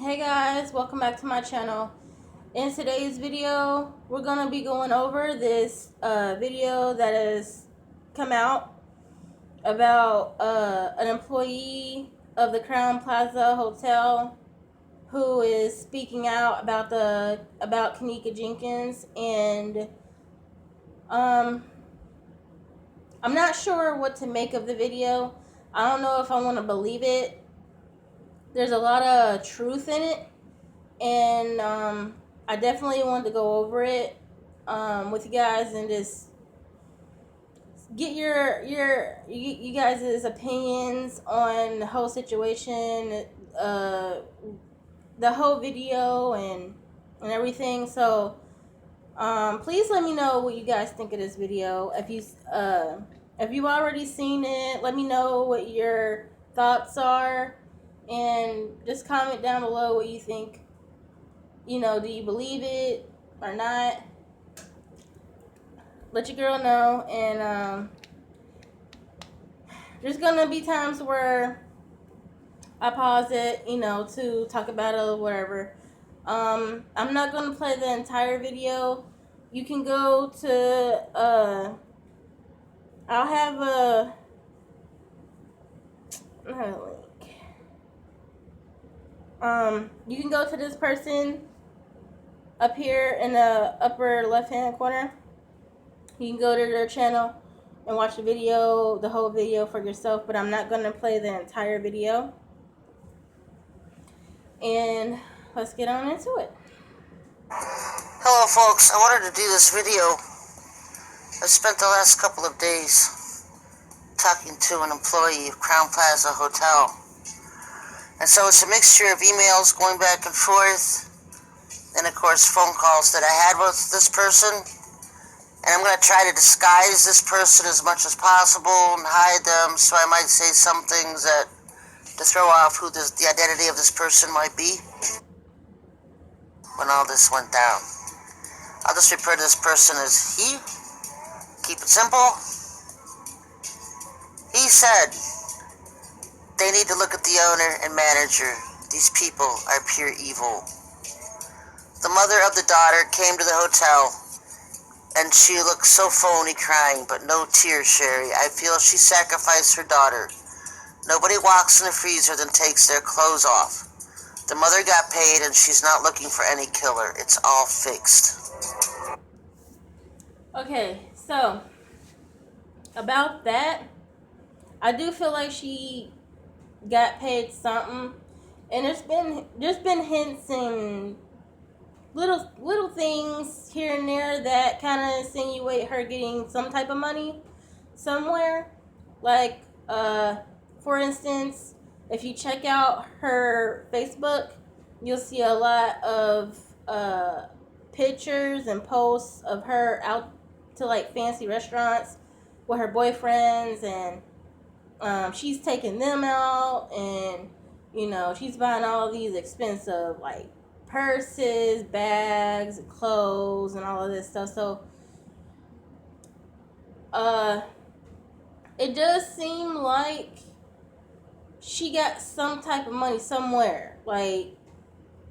Hey guys, welcome back to my channel. In today's video, we're going to be going over this video that has come out about an employee of the CROWNE Plaza Hotel who is speaking out about KENNEKA Jenkins, and I'm not sure what to make of the video. I don't know if I want to believe it. There's a lot of truth in it, and I definitely wanted to go over it with you guys and just get you guys' opinions on the whole situation, the whole video, and everything. So please let me know what you guys think of this video. If you've already seen it, let me know what your thoughts are, and just comment down below what you think. Do you believe it or not? Let your girl know. And there's gonna be times where I pause it, to talk about it or whatever. I'm not gonna play the entire video. You can go to I'll have a link. You can go to this person up here in the upper left hand corner. You can go to their channel and watch the whole video for yourself, but I'm not going to play the entire video. And let's get on into it. Hello folks, I wanted to do this video. I spent the last couple of days talking to an employee of CROWNE Plaza Hotel. And so it's a mixture of emails going back and forth, and of course phone calls that I had with this person. And I'm going to try to disguise this person as much as possible and hide them, so I might say some things to throw off who the identity of this person might be when all this went down. I'll just refer to this person as he. Keep it simple. He said they need to look at the owner and manager. These people are pure evil. The mother of the daughter came to the hotel, and she looked so phony, crying, but no tears, Sherry. I feel she sacrificed her daughter. Nobody walks in the freezer then takes their clothes off. The mother got paid, and she's not looking for any killer. It's all fixed. Okay, so about that, I do feel like she got paid something, and there's been hints and little things here and there that kind of insinuate her getting some type of money somewhere. Like, for instance, if you check out her Facebook, you'll see a lot of pictures and posts of her out to like fancy restaurants with her boyfriends, and she's taking them out, and she's buying all these expensive like purses, bags, clothes, and all of this stuff. So it does seem like she got some type of money somewhere. Like,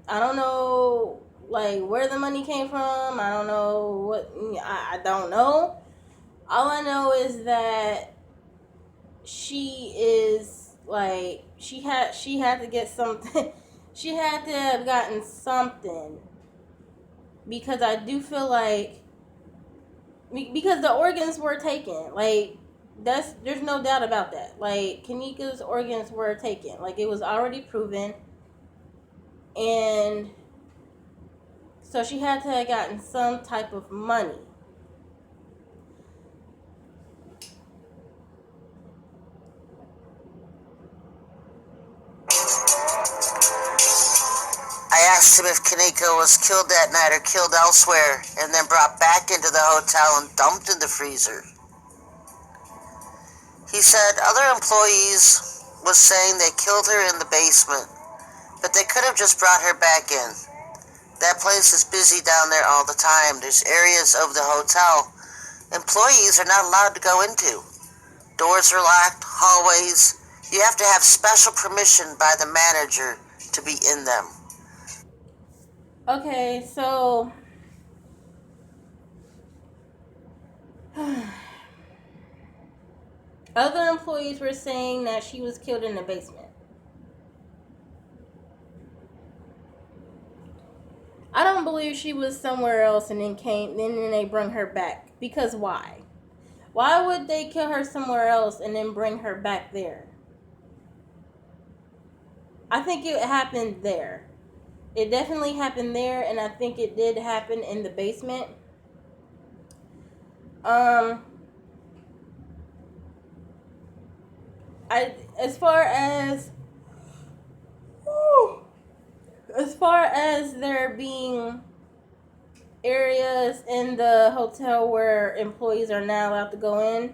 I don't know, like, where the money came from. I don't know what. I don't know. All I know is that she is like, she had to get something. She had to have gotten something, because I do feel like, because the organs were taken. Like, there's no doubt about that. Like, KENNEKA's organs were taken. Like, it was already proven. And so she had to have gotten some type of money. I asked him if KENNEKA was killed that night or killed elsewhere, and then brought back into the hotel and dumped in the freezer. He said other employees was saying they killed her in the basement, but they could have just brought her back in. That place is busy down there all the time. There's areas of the hotel employees are not allowed to go into. Doors are locked, hallways. You have to have special permission by the manager to be in them. Okay, so other employees were saying that she was killed in the basement. I don't believe she was somewhere else and then they bring her back. Because why? Why would they kill her somewhere else and then bring her back there? I think it happened there. It definitely happened there, and I think it did happen in the basement. Um, as far as there being areas in the hotel where employees are not allowed to go in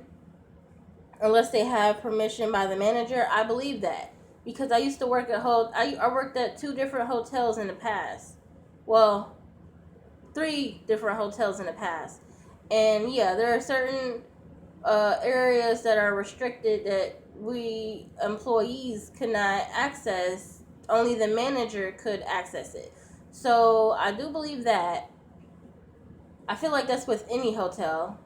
unless they have permission by the manager, I believe that because I used to work at I worked at 2 different hotels in the past. Well, 3 different hotels in the past, and yeah, there are certain areas that are restricted that we employees could not access. Only the manager could access it. So I do believe that. I feel like that's with any hotel.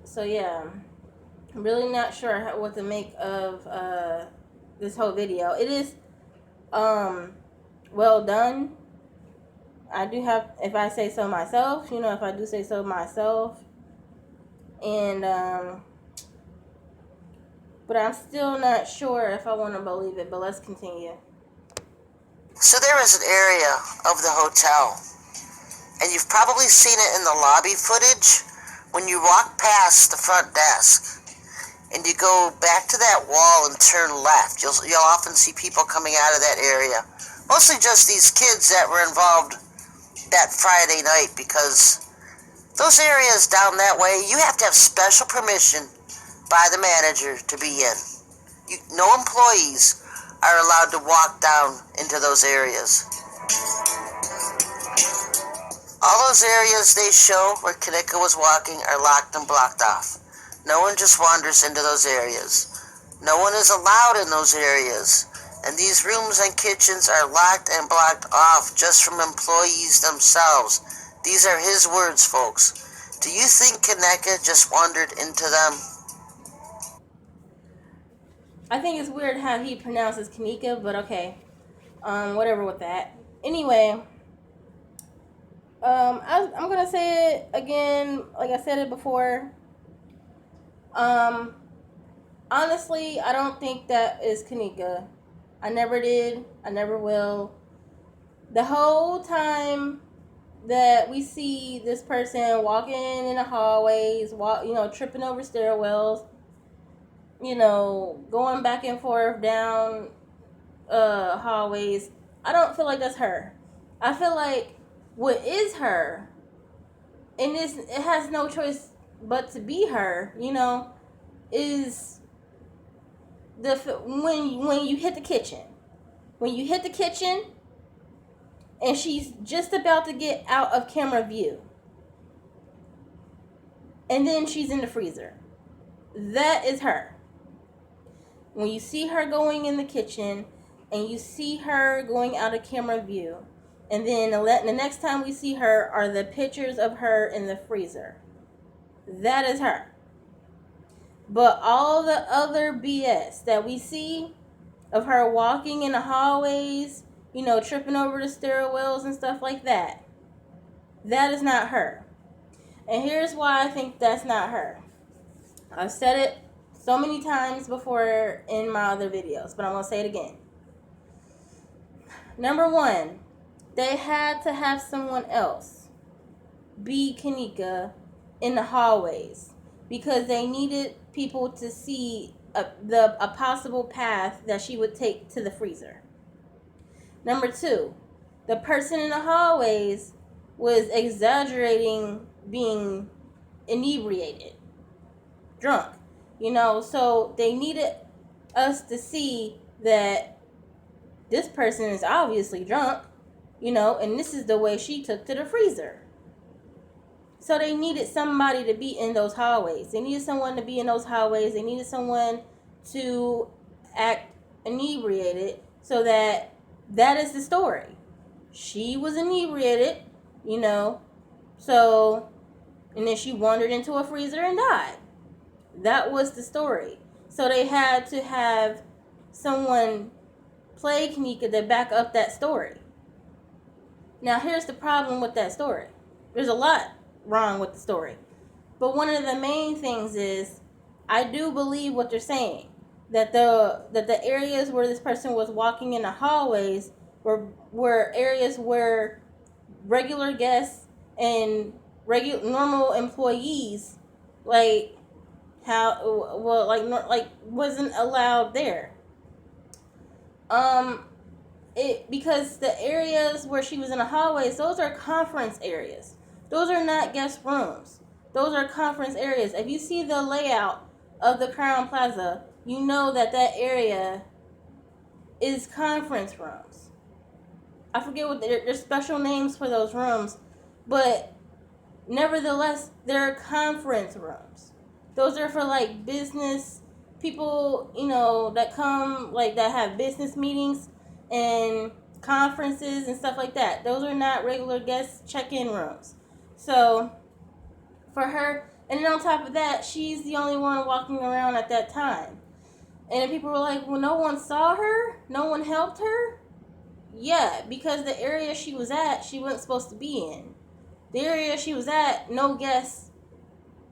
So yeah, I'm really not sure what to make of this whole video. It is well done. I do have, if I say so myself, if I do say so myself, and but I'm still not sure if I want to believe it. But let's continue. So there is an area of the hotel, and you've probably seen it in the lobby footage when you walk past the front desk and you go back to that wall and turn left. You'll often see people coming out of that area, mostly just these kids that were involved that Friday night, because those areas down that way, you have to have special permission by the manager to be in. No employees are allowed to walk down into those areas. All those areas they show where Kenneka was walking are locked and blocked off. No one just wanders into those areas. No one is allowed in those areas. And these rooms and kitchens are locked and blocked off just from employees themselves. These are his words, folks. Do you think Kenneka just wandered into them? I think it's weird how he pronounces Kanika, but okay. Whatever with that. Anyway, I'm gonna say it again, like I said it before. Honestly, I don't think that is Kanika. I never did. I never will. The whole time that we see this person walking in the hallways, tripping over stairwells, going back and forth down hallways, I don't feel like that's her. I feel like what is her, and it has no choice but to be her, is when you hit the kitchen. When you hit the kitchen and she's just about to get out of camera view. And then she's in the freezer. That is her. When you see her going in the kitchen and you see her going out of camera view, and then the next time we see her are the pictures of her in the freezer. That is her. But all the other BS that we see of her walking in the hallways, tripping over the stairwells and stuff like that, that is not her. And here's why I think that's not her. I've said it so many times before in my other videos, but I'm going to say it again. Number one, they had to have someone else be Kenneka in the hallways because they needed people to see a possible path that she would take to the freezer. Number two, the person in the hallways was exaggerating being inebriated, drunk, so they needed us to see that this person is obviously drunk, and this is the way she took to the freezer. So they needed somebody to be in those hallways. They needed someone to be in those hallways. They needed someone to act inebriated, so that is the story. She was inebriated, so, and then she wandered into a freezer and died. That was the story. So they had to have someone play KENNEKA to back up that story. Now, here's the problem with that story. There's a lot wrong with the story. But one of the main things is, I do believe what they're saying. That the areas where this person was walking in the hallways were areas where regular guests and normal employees, like wasn't allowed there. Because the areas where she was in the hallways, those are conference areas. Those are not guest rooms. Those are conference areas. If you see the layout of the CROWNE Plaza, you know that area is conference rooms. I forget what there's special names for those rooms, but nevertheless, they're conference rooms. Those are for like business people, that come, like that have business meetings and conferences and stuff like that. Those are not regular guest check-in rooms. So for her, and then on top of that, she's the only one walking around at that time. And then people were like, well, no one saw her? No one helped her? Yeah, because the area she was at, she wasn't supposed to be in. The area she was at, no guests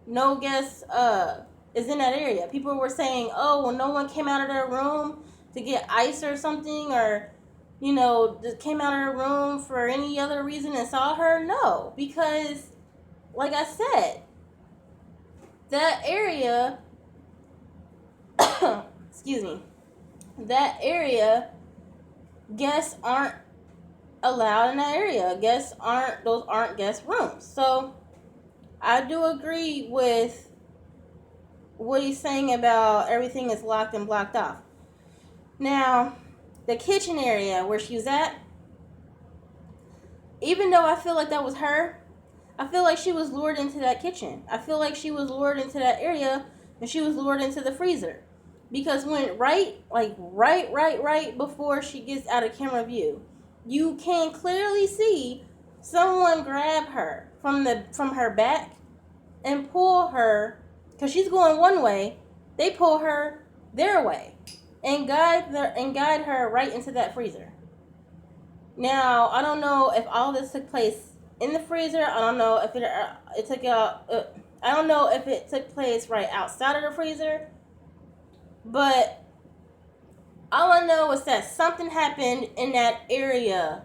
is in that area. People were saying, oh, well, no one came out of their room to get ice or something, or, just came out of their room for any other reason and saw her. No, because, like I said, that area, excuse me, that area, guests aren't allowed in that area. Those aren't guest rooms. So I do agree with what he's saying about everything is locked and blocked off. Now, the kitchen area where she was at, even though I feel like that was her, I feel like she was lured into that kitchen. I feel like she was lured into that area, and she was lured into the freezer. Because when right before she gets out of camera view, you can clearly see someone grab her from her back and pull her, because she's going one way. They pull her their way and guide her right into that freezer. Now, I don't know if all this took place in the freezer. I don't know if I don't know if it took place right outside of the freezer. But all I know is that something happened in that area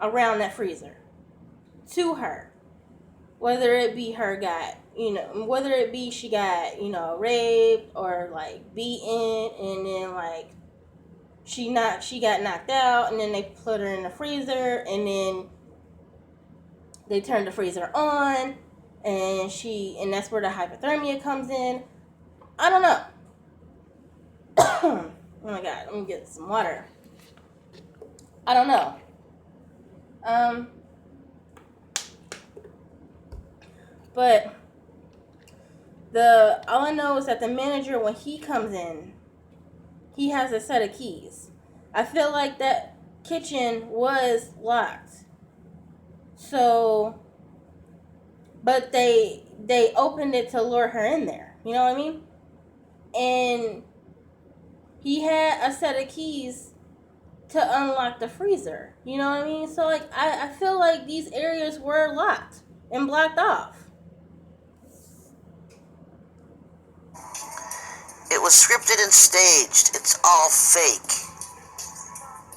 around that freezer to her. Whether it be she got, raped or like beaten, and then like she got knocked out, and then they put her in the freezer, and then they turned the freezer on, and that's where the hypothermia comes in. I don't know. Oh my god, let me get some water. I don't know. But all I know is that the manager, when he comes in, he has a set of keys. I feel like that kitchen was locked. So, but they opened it to lure her in there. You know what I mean? And he had a set of keys to unlock the freezer. You know what I mean? So, like, I feel like these areas were locked and blocked off. It was scripted and staged. It's all fake.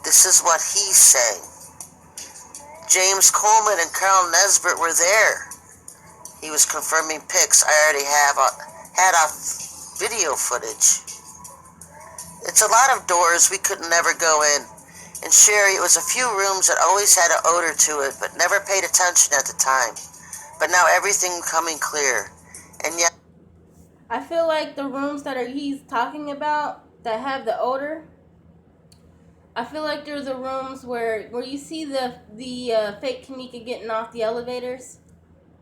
This is what he's saying. James Coleman and Carl Nesbitt were there. He was confirming pics. I already had video footage. It's a lot of doors we could never go in. And Sherry, it was a few rooms that always had an odor to it, but never paid attention at the time. But now everything coming clear. And yet, I feel like the rooms that he's talking about that have the odor, I feel like there's the rooms where you see the fake KENNEKA getting off the elevators.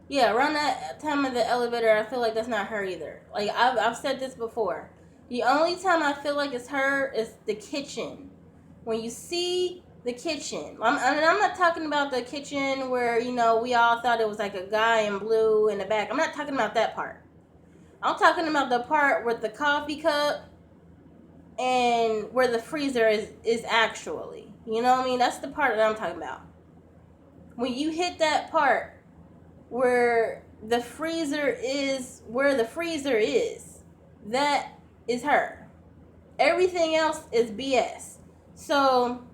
Yeah, around that time of the elevator, I feel like that's not her either. Like, I've said this before. The only time I feel like it's her is the kitchen. When you see the kitchen, I'm not talking about the kitchen where, you know, we all thought it was like a guy in blue in the back. I'm not talking about that part. I'm talking about the part with the coffee cup and where the freezer is actually. You know what I mean? That's the part that I'm talking about. When you hit that part where the freezer is, that is her. Everything else is BS. So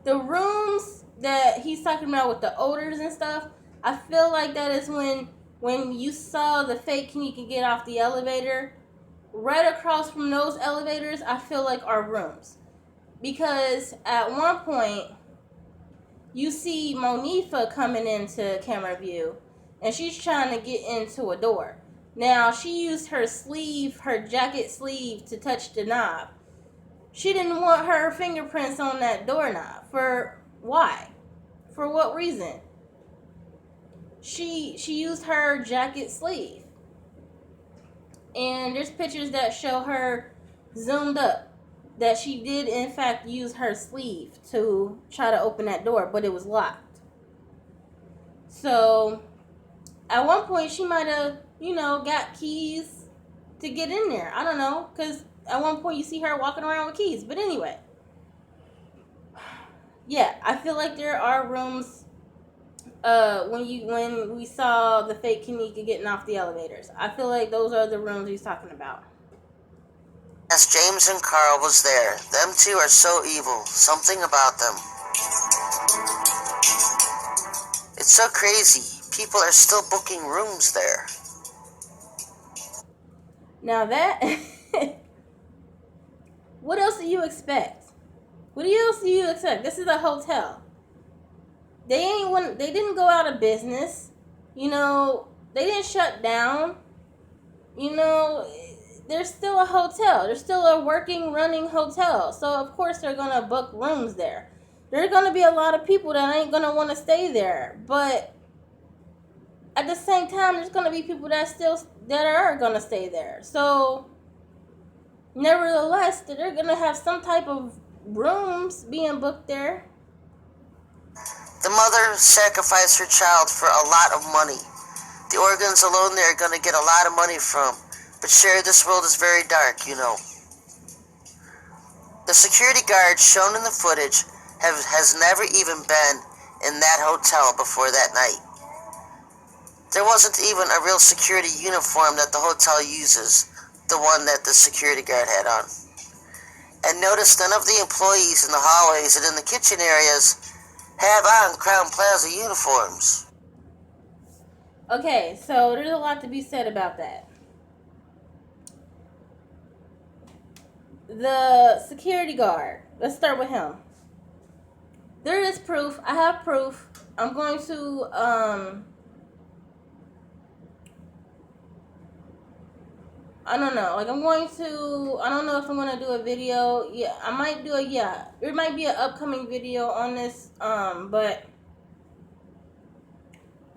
the rooms that he's talking about with the odors and stuff, I feel like that is when you saw the fake Kenneka get off the elevator. Right across from those elevators, I feel like are rooms. Because at one point, you see Monifa coming into camera view, and she's trying to get into a door. Now, she used her jacket sleeve, to touch the knob. She didn't want her fingerprints on that doorknob. Why? For what reason? She used her jacket sleeve. And there's pictures that show her zoomed up that she did in fact use her sleeve to try to open that door, but it was locked. So at one point she might have, got keys to get in there. I don't know, because at one point you see her walking around with keys. But anyway, yeah, I feel like there are rooms when we saw the fake Kenneka getting off the elevators. I feel like those are the rooms he's talking about. Yes, James and Carl was there. Them two are so evil. Something about them. It's so crazy. People are still booking rooms there. Now that... What else do you expect? What else do you expect? This is a hotel. They didn't go out of business. They didn't shut down. They're still a hotel. They're still a working, running hotel. So, of course, they're going to book rooms there. There are going to be a lot of people that ain't going to want to stay there. But at the same time, there's going to be people that are going to stay there. So, nevertheless, they're going to have some type of rooms being booked there. The mother sacrificed her child for a lot of money. The organs alone they're going to get a lot of money from. But Sherry, this world is very dark, The security guard shown in the footage has never even been in that hotel before that night. There wasn't even a real security uniform that the hotel uses, the one that the security guard had on. And notice none of the employees in the hallways and in the kitchen areas have on CROWNE PLAZA uniforms. Okay, so there's a lot to be said about that. The security guard, let's start with him. There is proof. I have proof. I'm going to, I don't know. I don't know if I'm going to do a video. Yeah, I might do there might be an upcoming video on this, but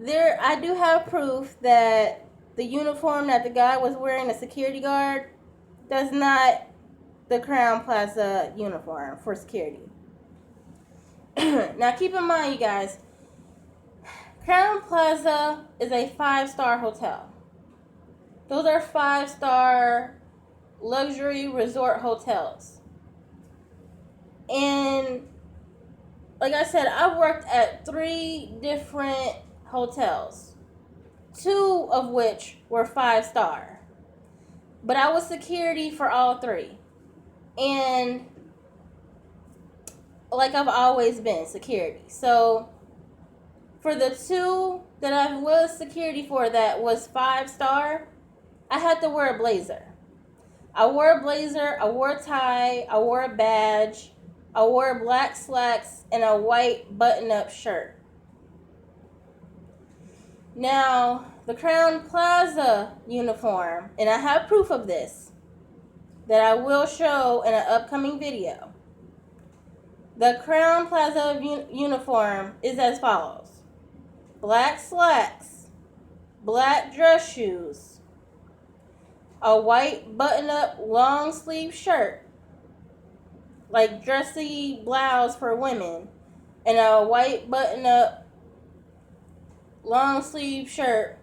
I do have proof that the uniform that the guy was wearing, the security guard, does not the CROWNE Plaza uniform for security. Now keep in mind, you guys, CROWNE Plaza is a 5-star hotel. Those are 5-star luxury resort hotels. And like I said, I've worked at 3 different hotels, 2 of which were 5-star. But I was security for all 3. And like I've always been security. So for the 2 that I was security for that was 5-star, I had to wear a blazer. I wore a blazer, I wore a tie, I wore a badge, I wore black slacks, and a white button-up shirt. Now, the CROWNE Plaza uniform, and I have proof of this, that I will show in an upcoming video. The CROWNE Plaza uniform is as follows. Black slacks, black dress shoes, a white button-up long sleeve shirt, like dressy blouse for women, and a white button-up long sleeve shirt,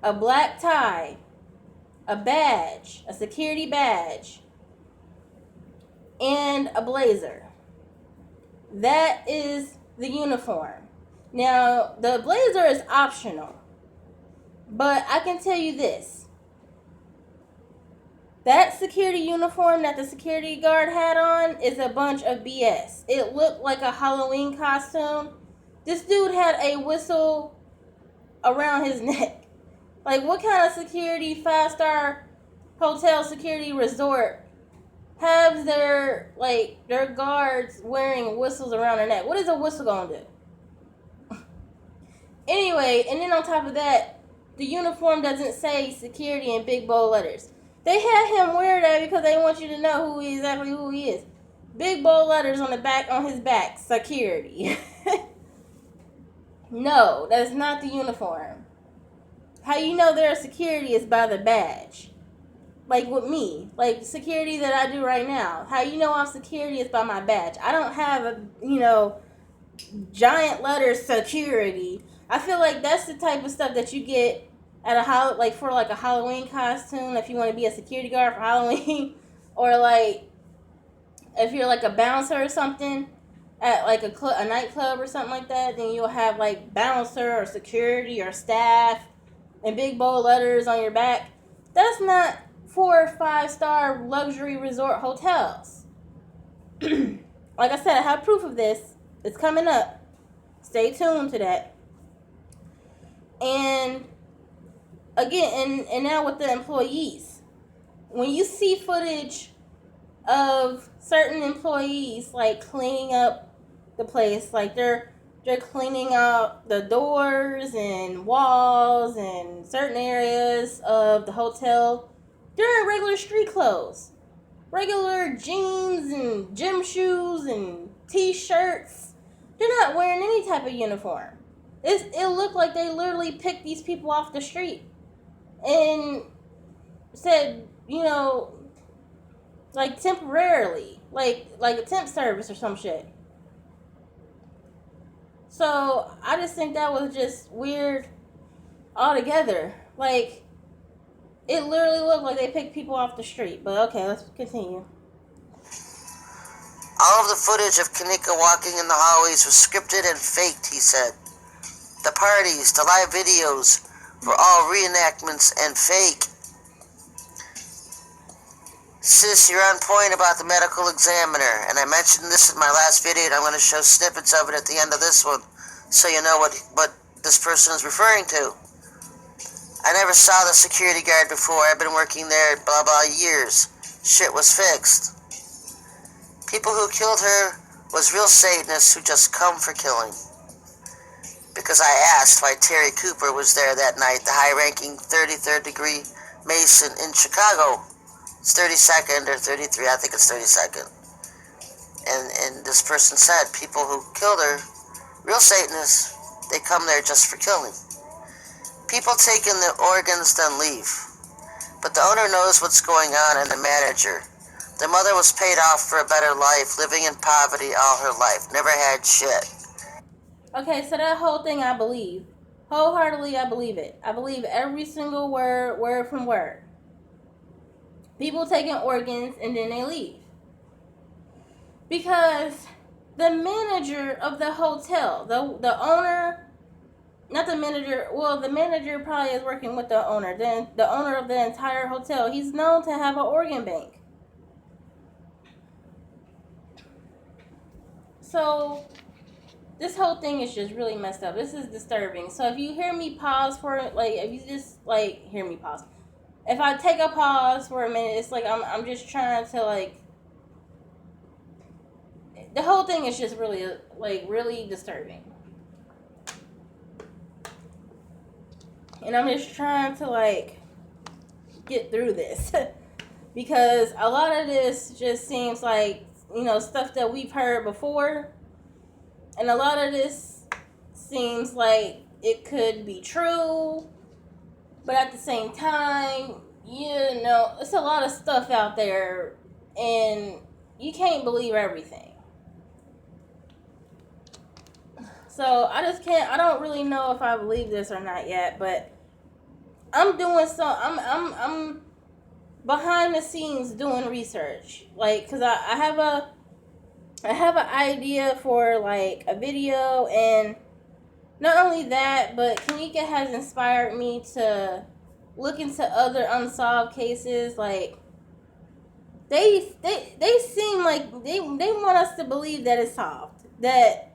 a black tie, a badge, a security badge, and a blazer. That is the uniform. Now, the blazer is optional, but I can tell you this. That security uniform that the security guard had on is a bunch of BS. It looked like a Halloween costume. This dude had a whistle around his neck. Like, what kind of security, 5-star hotel security resort has their guards wearing whistles around their neck? What is a whistle gonna do? Anyway, and then on top of that, the uniform doesn't say security in big bold letters. They had him wear that because they want you to know exactly who he is. Big bold letters on his back, security. No, that's not the uniform. How you know they're security is by the badge. Like with me, like security that I do right now. How you know I'm security is by my badge. I don't have a, giant letters security. I feel like that's the type of stuff that you get at for a Halloween costume, if you want to be a security guard for Halloween, or like if you're like a bouncer or something at like a nightclub or something like that, then you'll have like bouncer or security or staff and big bold letters on your back. That's not 4 or 5-star luxury resort hotels. Like I said, I have proof of this. It's coming up. Stay tuned to that. And again, and now with the employees, when you see footage of certain employees like cleaning up the place, like they're cleaning out the doors and walls and certain areas of the hotel, they're in regular street clothes, regular jeans and gym shoes and t-shirts. They're not wearing any type of uniform. It looked like they literally picked these people off the street and said, like temporarily, like a temp service or some shit. So I just think that was just weird altogether. Like, it literally looked like they picked people off the street. But okay, let's continue. All of the footage of KENNEKA walking in the hallways was scripted and faked, he said. The parties, the live videos were all reenactments and fake. Sis, you're on point about the medical examiner, and I mentioned this in my last video, and I'm going to show snippets of it at the end of this one, so you know what this person is referring to. I never saw the security guard before. I've been working there blah blah years. Shit was fixed. People who killed her was real Satanists who just come for killing. Because I asked why Terry Cooper was there that night, the high-ranking 33rd degree Mason in Chicago. It's 32nd or 33, I think it's 32nd. And this person said people who killed her, real Satanists, they come there just for killing. People taking the organs then leave. But the owner knows what's going on and the manager. The mother was paid off for a better life, living in poverty all her life, never had shit. Okay, so that whole thing I believe. Wholeheartedly, I believe it. I believe every single word from word. People taking organs and then they leave. Because the manager of the hotel, the owner, not the manager, well, the manager probably is working with the owner. Then the owner of the entire hotel, he's known to have an organ bank. So this whole thing is just really messed up. This is disturbing. So if you hear me pause for it, like, if you just, like, hear me pause. If I take a pause for a minute, it's like I'm just trying to, like, the whole thing is just really, like, really disturbing. And I'm just trying to, like, get through this. Because a lot of this just seems like, stuff that we've heard before. And a lot of this seems like it could be true. But at the same time, you know, it's a lot of stuff out there, and you can't believe everything. So I just can't. I don't really know if I believe this or not yet, but I'm doing so. I'm behind the scenes doing research, like, cause I have an idea for like a video, and not only that, but Kennika has inspired me to look into other unsolved cases. Like they seem like they want us to believe that it's solved, that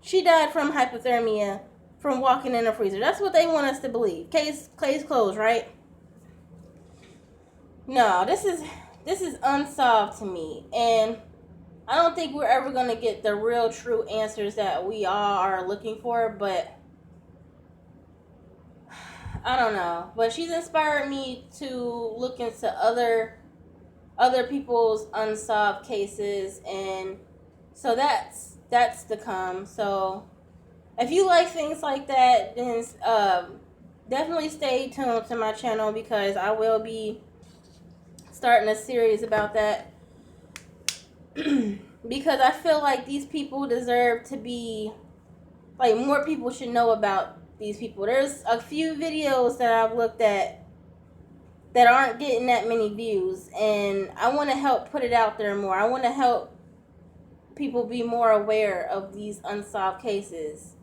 she died from hypothermia from walking in a freezer. That's what they want us to believe. Case closed, right? No, this is unsolved to me, and I don't think we're ever gonna get the real true answers that we all are looking for. But I don't know. But she's inspired me to look into other people's unsolved cases, and so that's to come. So if you like things like that, then definitely stay tuned to my channel, because I will be starting a series about that. Because I feel like these people deserve to be, like, more people should know about these people. There's a few videos that I've looked at that aren't getting that many views, and I want to help put it out there more. I want to help people be more aware of these unsolved cases.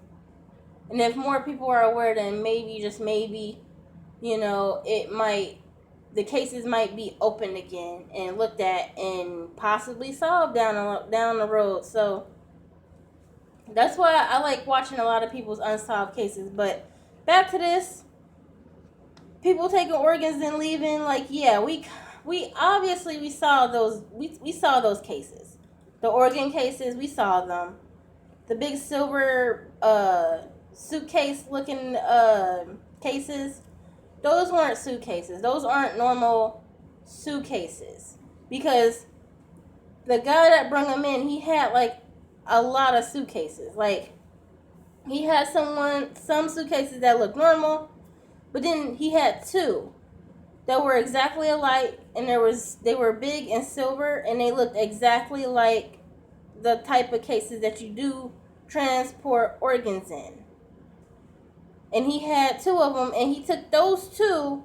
And if more people are aware, then maybe, just maybe, you know, the cases might be opened again and looked at and possibly solved down the road. So that's why I like watching a lot of people's unsolved cases. But back to this, people taking organs and leaving. Like, yeah, we obviously we saw those. We saw those cases, the organ cases. We saw them. The big silver suitcase looking cases. Those weren't suitcases. Those aren't normal suitcases. Because the guy that brought them in, he had like a lot of suitcases. Like, he had some suitcases that looked normal, but then he had two that were exactly alike, and they were big and silver, and they looked exactly like the type of cases that you do transport organs in. And he had two of them, and he took those two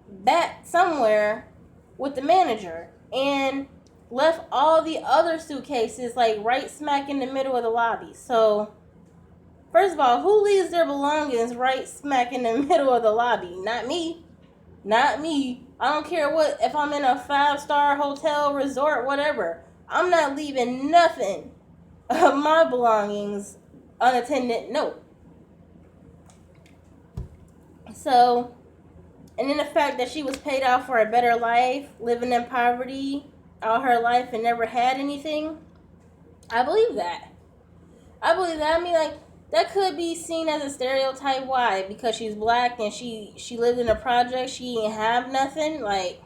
back somewhere with the manager and left all the other suitcases like right smack in the middle of the lobby. So first of all, who leaves their belongings right smack in the middle of the lobby? Not me. Not me. I don't care what, if I'm in a 5-star hotel, resort, whatever. I'm not leaving nothing of my belongings unattended. No. So, and then the fact that she was paid out for a better life, living in poverty all her life and never had anything, I believe that. I believe that. I mean, like, that could be seen as a stereotype. Why? Because she's black and she lived in a project. She didn't have nothing. Like,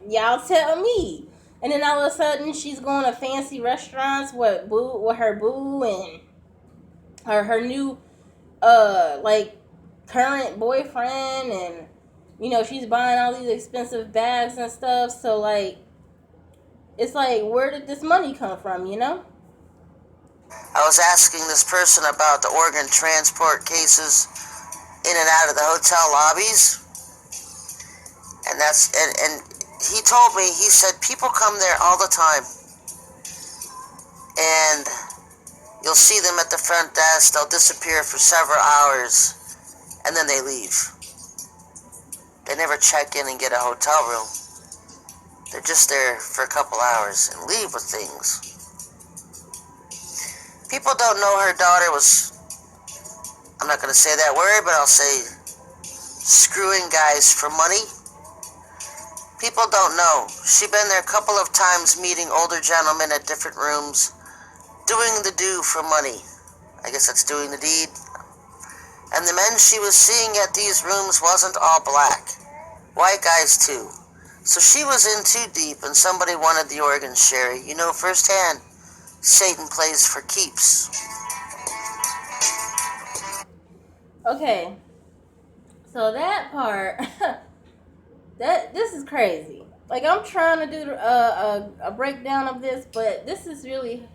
y'all tell me. And then all of a sudden, she's going to fancy restaurants with her boo and her new like current boyfriend, and you know, she's buying all these expensive bags and stuff. So like, it's like, where did this money come from, you know? I was asking this person about the organ transport cases in and out of the hotel lobbies, and he told me, he said people come there all the time, and you'll see them at the front desk. They'll disappear for several hours, and then they leave. They never check in and get a hotel room. They're just there for a couple hours and leave with things. People don't know her daughter was, I'm not going to say that word, but I'll say screwing guys for money. People don't know. She'd been there a couple of times meeting older gentlemen at different rooms, doing the do for money. I guess that's doing the deed. And the men she was seeing at these rooms wasn't all black. White guys too. So she was in too deep, and somebody wanted the organ, Sherry. You know firsthand, Satan plays for keeps. Okay. So that part, this is crazy. Like, I'm trying to do a breakdown of this, but this is really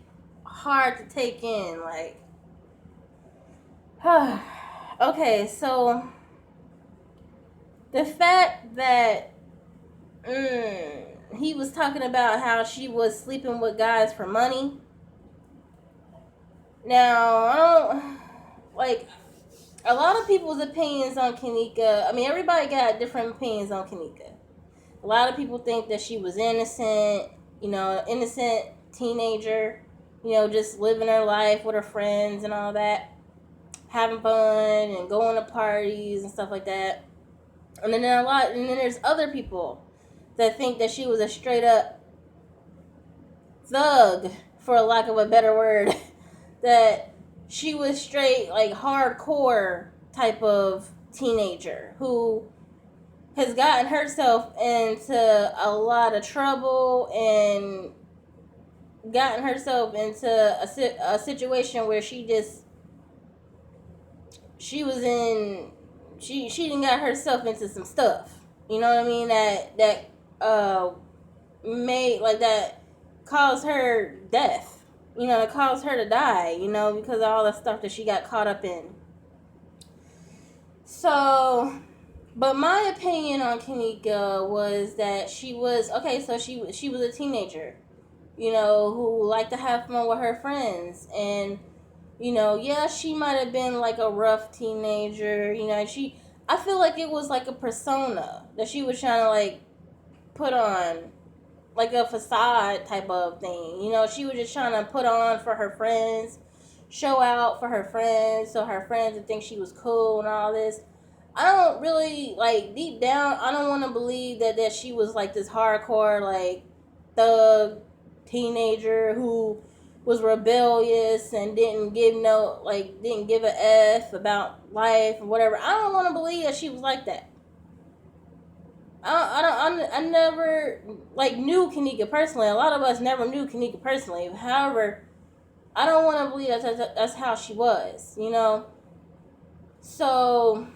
hard to take in. Like, okay, so the fact that he was talking about how she was sleeping with guys for money. Now, I don't like a lot of people's opinions on KENNEKA. I mean, everybody got different opinions on KENNEKA. A lot of people think that she was innocent, innocent teenager, just living her life with her friends and all that, having fun and going to parties and stuff like that. And then there's other people that think that she was a straight up thug, for lack of a better word, that she was straight like hardcore type of teenager who has gotten herself into a lot of trouble and gotten herself into a situation where she didn't got herself into some stuff. You know what I mean? That made like that caused her death. It caused her to die. Because of all the stuff that she got caught up in. So, but my opinion on KENNEKA was that she was okay. So she was a teenager, who liked to have fun with her friends, and yeah, she might have been like a rough teenager. I feel like it was like a persona that she was trying to like put on, like a facade type of thing. She was just trying to put on for her friends, show out for her friends, so her friends would think she was cool and all this. I don't really, like, deep down, I don't want to believe that she was like this hardcore, like, thug teenager who was rebellious and didn't give a F about life or whatever. I don't want to believe that she was like that. I never like knew KENNEKA personally. A lot of us never knew KENNEKA personally. However, I don't want to believe that's how she was. So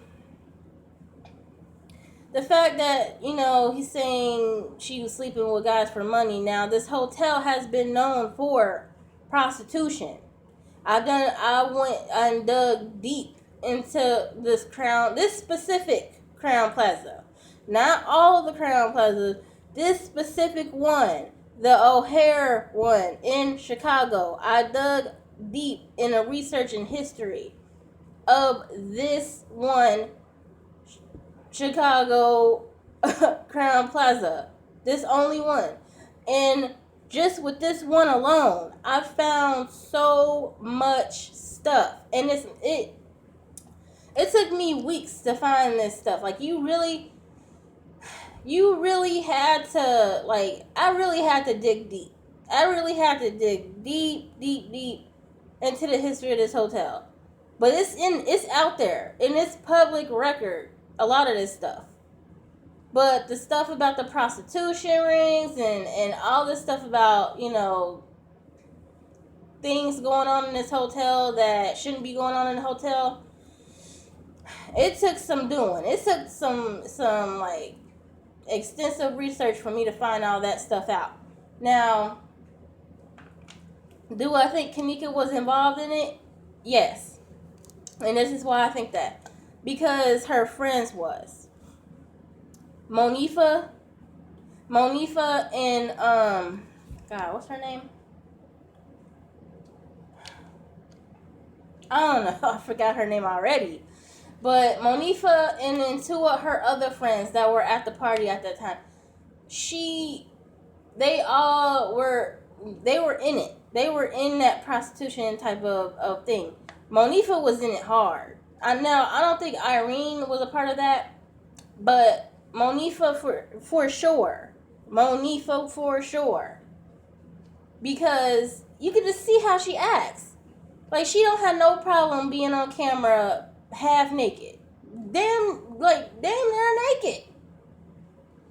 the fact that he's saying she was sleeping with guys for money. Now, this hotel has been known for prostitution. I went and dug deep into this specific Crown Plaza. Not all of the Crown Plazas. This specific one, the O'Hare one in Chicago. I dug deep in a research and history of this one Chicago Crown Plaza. This only one. And just with this one alone, I found so much stuff. And it took me weeks to find this stuff. Like, you really had to, like, I really had to dig deep. I really had to dig deep into the history of this hotel. But it's out there. And it's public record. A lot of this stuff. But the stuff about the prostitution rings and all this stuff about, things going on in this hotel that shouldn't be going on in the hotel, it took some doing. It took some like extensive research for me to find all that stuff out. Now, do I think KENNEKA was involved in it? Yes. And this is why I think that. Because her friends was. Monifa and God, what's her name? I don't know. I forgot her name already. But Monifa and then two of her other friends that were at the party at that time, they were in it. They were in that prostitution type of thing. Monifa was in it hard. I don't think Irene was a part of that, but Monifa for sure. Monifa for sure. Because you can just see how she acts. Like, she don't have no problem being on camera half naked. Damn near naked.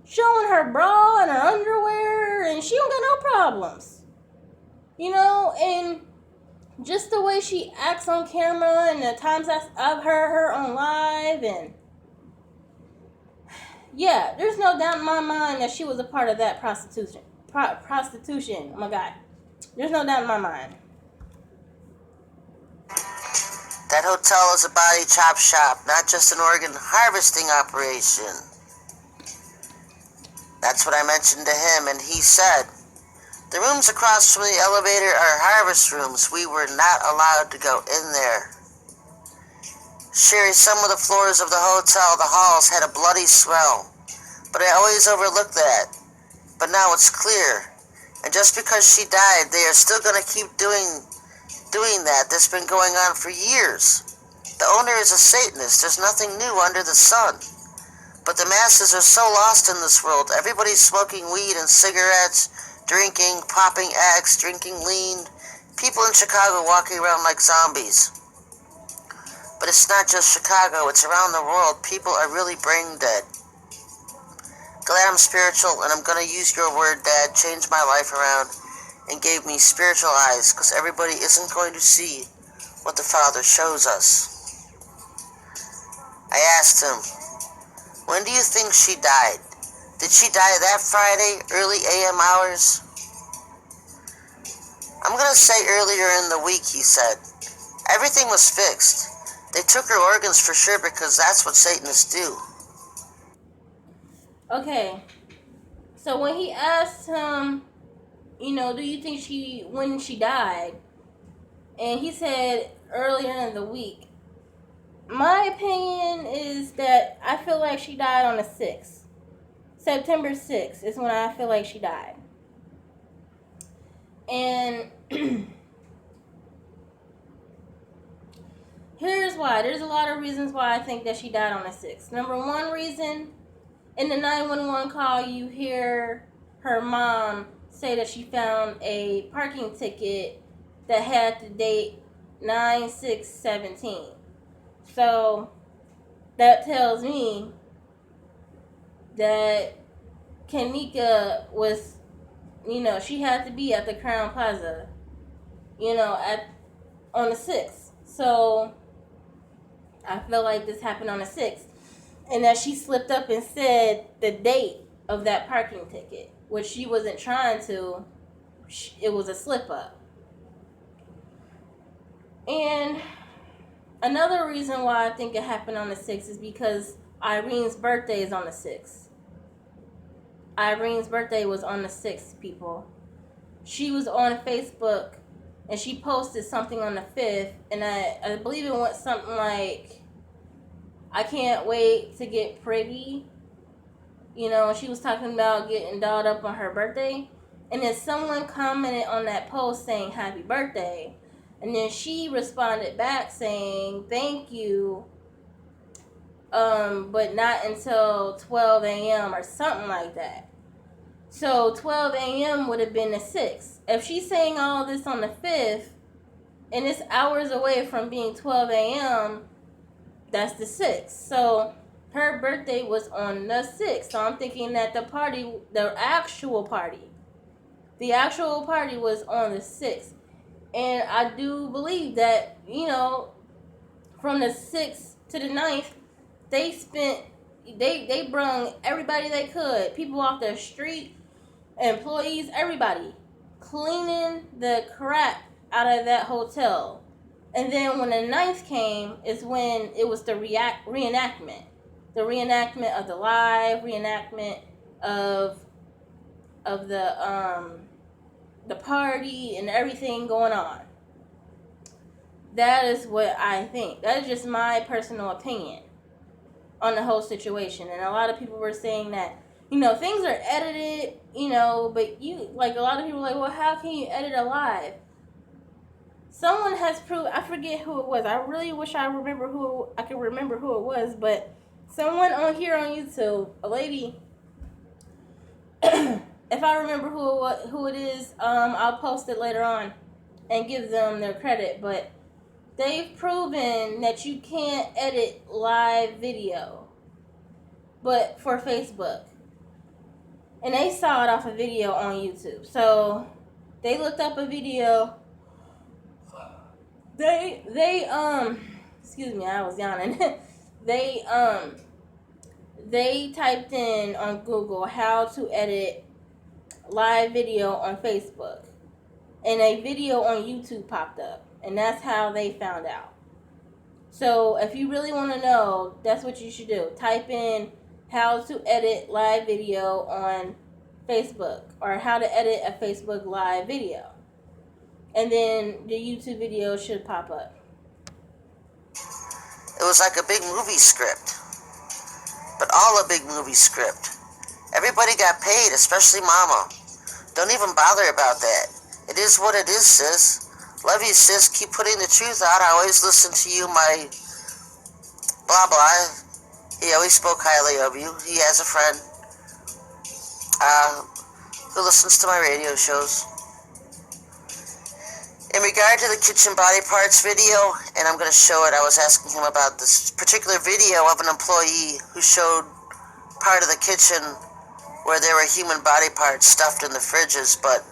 Showing her bra and her underwear, and she don't got no problems. And just the way she acts on camera and the times I've heard her on live, and Yeah, there's no doubt in my mind that she was a part of that prostitution. Prostitution. Oh my God. There's no doubt in my mind. That hotel is a body chop shop, not just an organ harvesting operation. That's what I mentioned to him, and he said, the rooms across from the elevator are harvest rooms. We were not allowed to go in there. Sherry, some of the floors of the hotel, the halls, had a bloody smell, but I always overlooked that. But now it's clear. And just because she died, they are still going to keep doing that. That's been going on for years. The owner is a Satanist. There's nothing new under the sun. But the masses are so lost in this world. Everybody's smoking weed and cigarettes, drinking, popping X, drinking lean. People in Chicago walking around like zombies. But it's not just Chicago. It's around the world. People are really brain dead. Glad I'm spiritual, and I'm going to use your word, Dad, changed my life around and gave me spiritual eyes, because everybody isn't going to see what the Father shows us. I asked him, when do you think she died? Did she die that Friday, early AM hours? I'm going to say earlier in the week, he said. Everything was fixed. They took her organs for sure, because that's what Satanists do. Okay. So when he asked him, do you think when she died? And he said earlier in the week. My opinion is that I feel like she died on the 6th. September 6th is when I feel like she died. And here's why. There's a lot of reasons why I think that she died on the 6th. Number one reason, in the 911 call, you hear her mom say that she found a parking ticket that had the date 9/6/17. So that tells me that KENNEKA was, she had to be at the CROWNE PLAZA, on the 6th. So I feel like this happened on the 6th. And that she slipped up and said the date of that parking ticket, which she wasn't trying to. It was a slip up. And another reason why I think it happened on the 6th is because Irene's birthday is on the 6th. Irene's birthday was on the 6th, people. She was on Facebook and she posted something on the 5th, and I believe it went something like, I can't wait to get pretty. She was talking about getting dolled up on her birthday. And then someone commented on that post saying happy birthday. And then she responded back saying thank you, but not until 12 a.m. or something like that. So 12 a.m. would have been the 6th. If she's saying all this on the 5th, and it's hours away from being 12 a.m., that's the 6th. So her birthday was on the 6th. So I'm thinking that the actual party was on the 6th. And I do believe that, from the 6th to the 9th, they brung everybody they could. People off the street, employees, everybody, cleaning the crap out of that hotel. And then when the 9th came is when it was the reenactment. The reenactment of the live, reenactment of the party and everything going on. That is what I think. That is just my personal opinion on the whole situation. And a lot of people were saying that, things are edited, but a lot of people are like, well, how can you edit a live? Someone has proved, I forget who it was. I really wish I could remember who it was, but someone on here on YouTube, a lady, if I remember who it is, I'll post it later on and give them their credit. But they've proven that you can't edit live video, but for Facebook. And they saw it off a video on YouTube. So they looked up a video. They excuse me, I was yawning. they typed in on Google how to edit live video on Facebook, and a video on YouTube popped up, and that's how they found out. So if you really want to know, that's what you should do. Type in how to edit live video on Facebook, or how to edit a Facebook live video, and then the YouTube video should pop up. It was like a big movie script, but all a big movie script. Everybody got paid, especially Mama. Don't even bother about that. It is what it is, sis. Love you, sis. Keep putting the truth out. I always listen to you, my blah blah. He always spoke highly of you. He has a friend who listens to my radio shows. In regard to the kitchen body parts video, and I'm going to show it, I was asking him about this particular video of an employee who showed part of the kitchen where there were human body parts stuffed in the fridges, but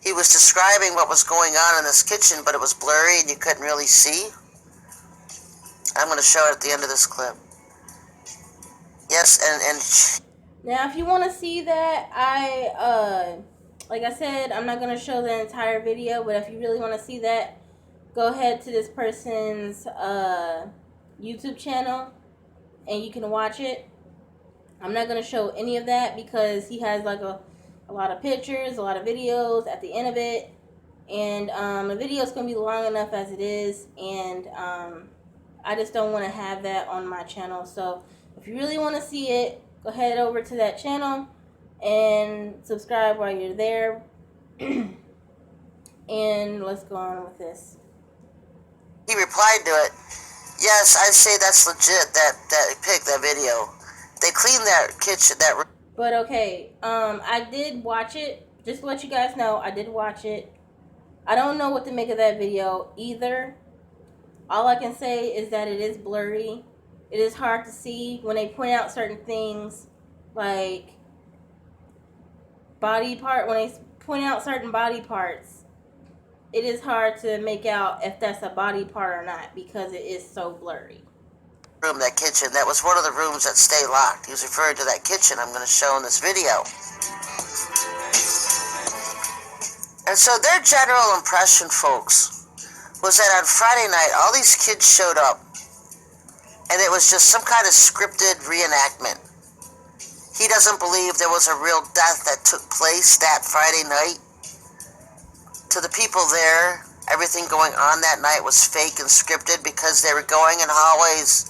he was describing what was going on in this kitchen, but it was blurry and you couldn't really see. I'm going to show it at the end of this clip. Yes, and Now, if you want to see that, like I said, I'm not going to show the entire video, but if you really want to see that, go ahead to this person's YouTube channel, and you can watch it. I'm not going to show any of that because he has like a lot of pictures, a lot of videos at the end of it, and the video is going to be long enough as it is, and I just don't want to have that on my channel. So if you really want to see it, go head over to that channel and subscribe while you're there. And let's go on with this. he replied to it. Yes, I say that's legit, that pic, that video. They cleaned that kitchen, that room. But okay, I did watch it. Just to let you guys know, I did watch it. I don't know what to make of that video either. All I can say is that it is blurry. It is hard to see when they point out certain things, like when they point out certain body parts, it is hard to make out if that's a body part or not because it is so blurry. Room, that kitchen, that was one of the rooms that stay locked. He was referring to that kitchen I'm going to show in this video. And so their general impression, folks, was that on Friday night, all these kids showed up, and it was just some kind of scripted reenactment. He doesn't believe there was a real death that took place that Friday night. To the people there, everything going on that night was fake and scripted because they were going in hallways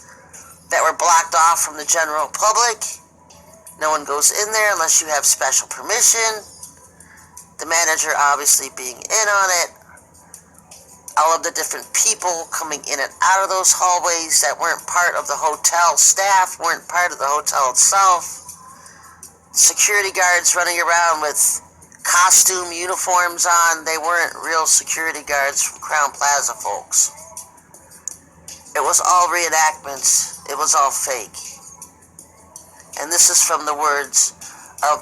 that were blocked off from the general public. No one goes in there unless you have special permission. The manager obviously being in on it. All of the different people coming in and out of those hallways that weren't part of the hotel staff, weren't part of the hotel itself. Security guards running around with costume uniforms on. They weren't real security guards from Crowne Plaza, folks. It was all reenactments. It was all fake. And this is from the words of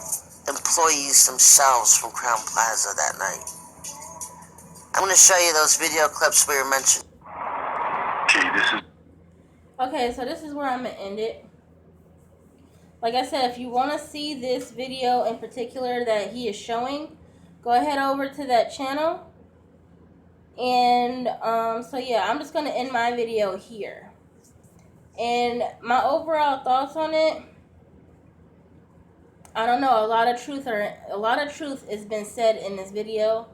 employees themselves from Crowne Plaza that night. I'm going to show you those video clips we were mentioning. Okay, so this is where I'm going to end it. Like I said, if you want to see this video in particular that he is showing, go ahead over to that channel. And so yeah, I'm just going to end my video here. And my overall thoughts on it, I don't know, a lot of truth has been said in this video.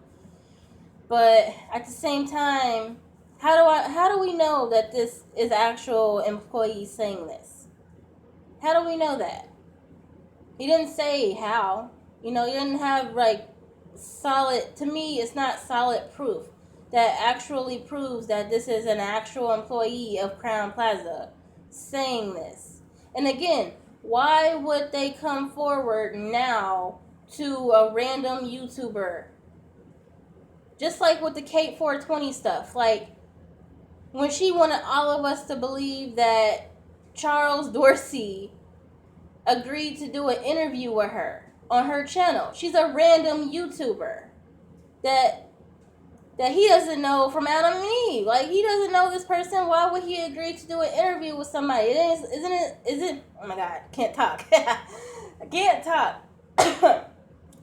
But at the same time, how do we know that this is actual employees saying this? How do we know that? He didn't say how. You know, he didn't have like solid, to me it's not solid proof that actually proves that this is an actual employee of Crowne Plaza saying this. And again, why would they come forward now to a random YouTuber? Just like with the Kate 420 stuff, like when she wanted all of us to believe that Charles Dorsey agreed to do an interview with her on her channel. She's a random YouTuber that that he doesn't know from Adam and Eve. Like, he doesn't know this person. Why would he agree to do an interview with somebody? Isn't oh my God, can't talk. I can't talk.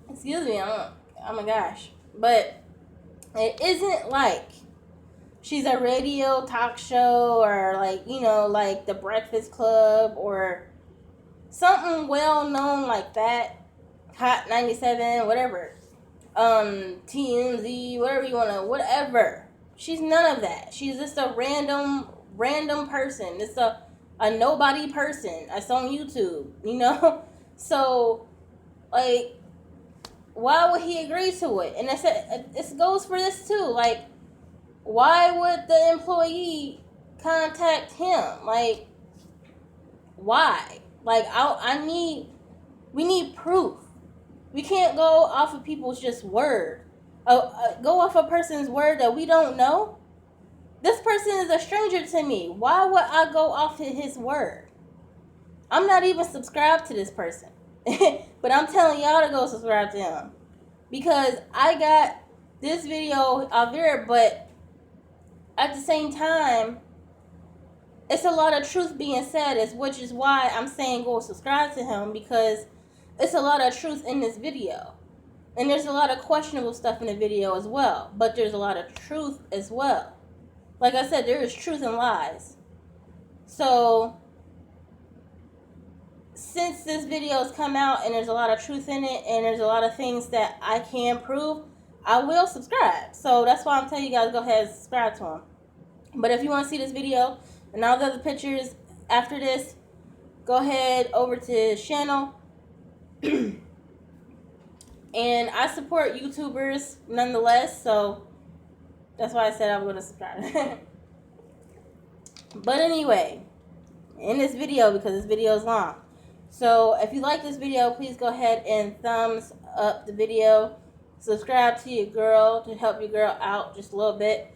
Excuse me, oh my gosh. But it isn't like she's a radio talk show or like, like the Breakfast Club or something well known like that. Hot 97, whatever. TMZ, whatever you wanna, whatever. She's none of that. She's just a random person. It's a nobody person. That's on YouTube, So, like, why would he agree to it? And it goes for this too. Like, why would the employee contact him? Like, why? Like, we need proof. We can't go off of people's just word. Go off a person's word that we don't know. This person is a stranger to me. Why would I go off of his word? I'm not even subscribed to this person. But I'm telling y'all to go subscribe to him. Because I got this video out there, but at the same time, it's a lot of truth being said, which is why I'm saying go subscribe to him, because it's a lot of truth in this video. And there's a lot of questionable stuff in the video as well. But there's a lot of truth as well. Like I said, there is truth and lies. So, since this video has come out and there's a lot of truth in it and there's a lot of things that I can prove, I will subscribe. So, that's why I'm telling you guys, go ahead and subscribe to him. But if you want to see this video and all the other pictures after this, go ahead over to his channel. And I support YouTubers nonetheless, so that's why I said I'm going to subscribe. But anyway, in this video, because this video is long, so if you like this video, please go ahead and thumbs up the video. Subscribe to your girl to help your girl out just a little bit.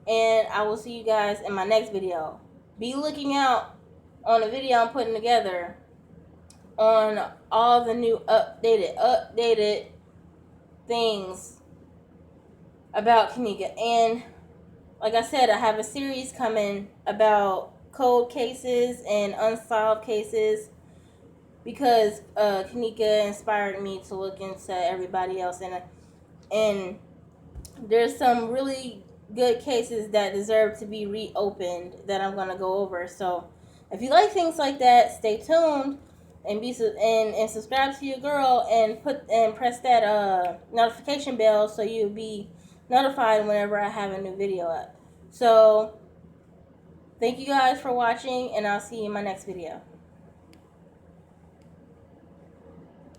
And I will see you guys in my next video. Be looking out on the video I'm putting together on all the new updated things about KENNEKA. And like I said, I have a series coming about cold cases and unsolved cases, because KENNEKA inspired me to look into everybody else, and there's some really good cases that deserve to be reopened that I'm gonna go over. So if you like things like that, stay tuned and and subscribe to your girl and press that notification bell so you'll be notified whenever I have a new video up. So thank you guys for watching, and I'll see you in my next video.